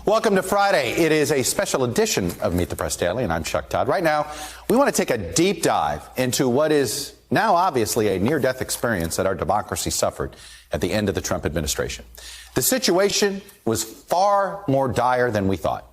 Welcome to Friday. It is a special edition of Meet the Press Daily, and I'm Chuck Todd. Right now, we want to take a deep dive into what is now obviously a near-death experience that our democracy suffered at the end of the Trump administration. The situation was far more dire than we thought.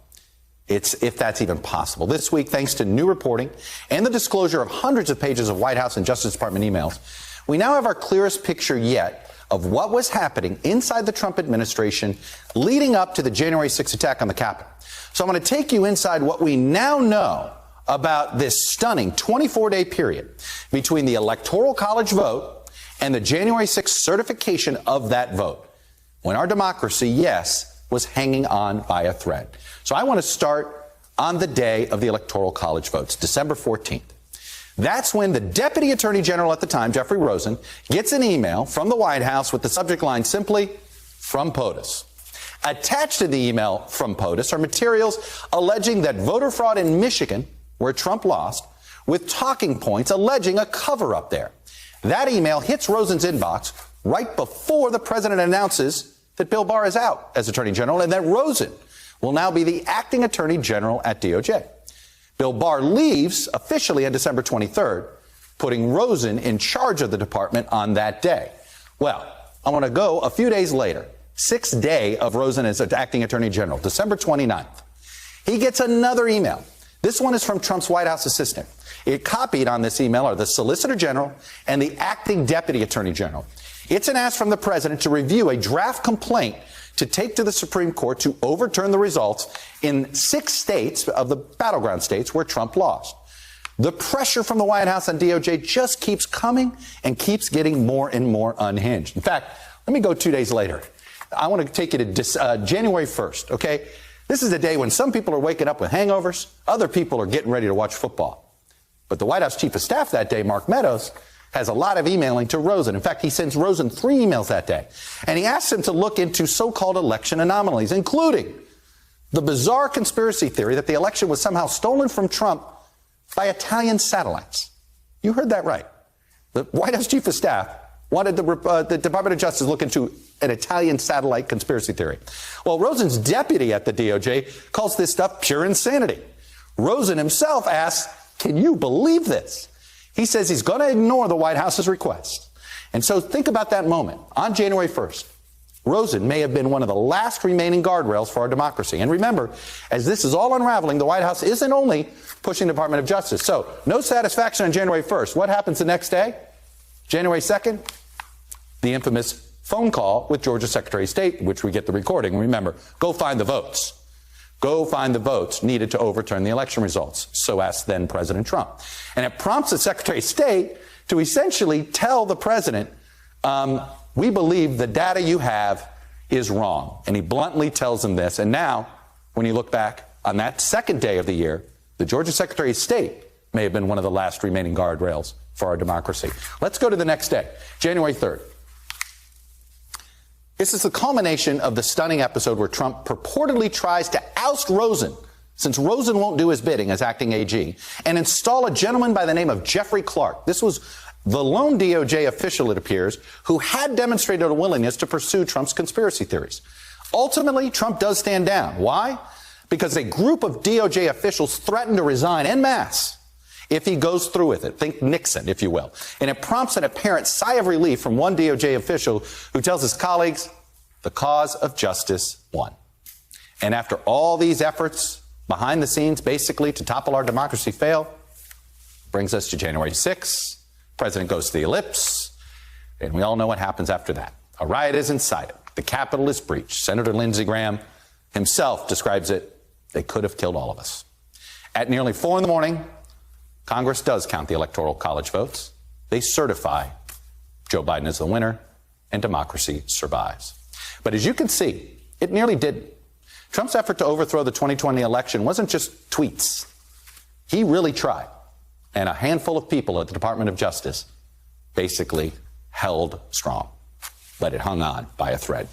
If that's even possible. This week, thanks to new reporting and the disclosure of hundreds of pages of White House and Justice Department emails, we now have our clearest picture yet of what was happening inside the Trump administration leading up to the January 6th attack on the Capitol. So I'm going to take you inside what we now know about this stunning 24-day period between the Electoral College vote and the January 6th certification of that vote, when our democracy, yes, was hanging on by a thread. So I want to start on the day of the Electoral College votes, December 14th. That's when the Deputy Attorney General at the time, Jeffrey Rosen, gets an email from the White House with the subject line simply, "From POTUS." Attached to the email from POTUS are materials alleging that voter fraud in Michigan, where Trump lost, with talking points alleging a cover-up there. That email hits Rosen's inbox right before the president announces that Bill Barr is out as Attorney General and that Rosen will now be the acting Attorney General at DOJ. Bill Barr leaves officially on December 23rd, putting Rosen in charge of the department on that day. Well, I want to go a few days later, sixth day of Rosen as acting Attorney General, December 29th. He gets another email. This one is from Trump's White House assistant. It copied on this email are the Solicitor General and the acting Deputy Attorney General. It's an ask from the president to review a draft complaint to take to the Supreme Court to overturn the results in 6 states of the battleground states where Trump lost. The pressure from the White House and DOJ just keeps coming and keeps getting more and more unhinged. In fact, let me go 2 days later. I want to take you to January 1st, okay? This is a day when some people are waking up with hangovers, other people are getting ready to watch football. But the White House Chief of Staff that day, Mark Meadows, has a lot of emailing to Rosen. In fact, he sends Rosen 3 emails that day. And he asks him to look into so-called election anomalies, including the bizarre conspiracy theory that the election was somehow stolen from Trump by Italian satellites. You heard that right. The White House Chief of Staff wanted the Department of Justice to look into an Italian satellite conspiracy theory. Well, Rosen's deputy at the DOJ calls this stuff pure insanity. Rosen himself asks, "Can you believe this?" He says he's going to ignore the White House's request. And so think about that moment. On January 1st, Rosen may have been one of the last remaining guardrails for our democracy. And remember, as this is all unraveling, the White House isn't only pushing the Department of Justice. So no satisfaction on January 1st. What happens the next day? January 2nd, the infamous phone call with Georgia Secretary of State, which we get the recording. Remember, go find the votes. Go find the votes needed to overturn the election results, so asked then President Trump. And it prompts the Secretary of State to essentially tell the president, we believe the data you have is wrong. And he bluntly tells him this. And now, when you look back on that second day of the year, the Georgia Secretary of State may have been one of the last remaining guardrails for our democracy. Let's go to the next day, January 3rd. This is the culmination of the stunning episode where Trump purportedly tries to oust Rosen, since Rosen won't do his bidding as acting AG, and install a gentleman by the name of Jeffrey Clark. This was the lone DOJ official, it appears, who had demonstrated a willingness to pursue Trump's conspiracy theories. Ultimately, Trump does stand down. Why? Because a group of DOJ officials threatened to resign en masse if he goes through with it. Think Nixon, if you will. And it prompts an apparent sigh of relief from one DOJ official who tells his colleagues, the cause of justice won. And after all these efforts behind the scenes, basically to topple our democracy fail, brings us to January 6th. President goes to the ellipse, and we all know what happens after that. A riot is incited. The Capitol is breached. Senator Lindsey Graham himself describes it. They could have killed all of us. At nearly 4 in the morning, Congress does count the Electoral College votes. They certify Joe Biden as the winner, and democracy survives. But as you can see, it nearly didn't. Trump's effort to overthrow the 2020 election wasn't just tweets. He really tried. And a handful of people at the Department of Justice basically held strong. But it hung on by a thread.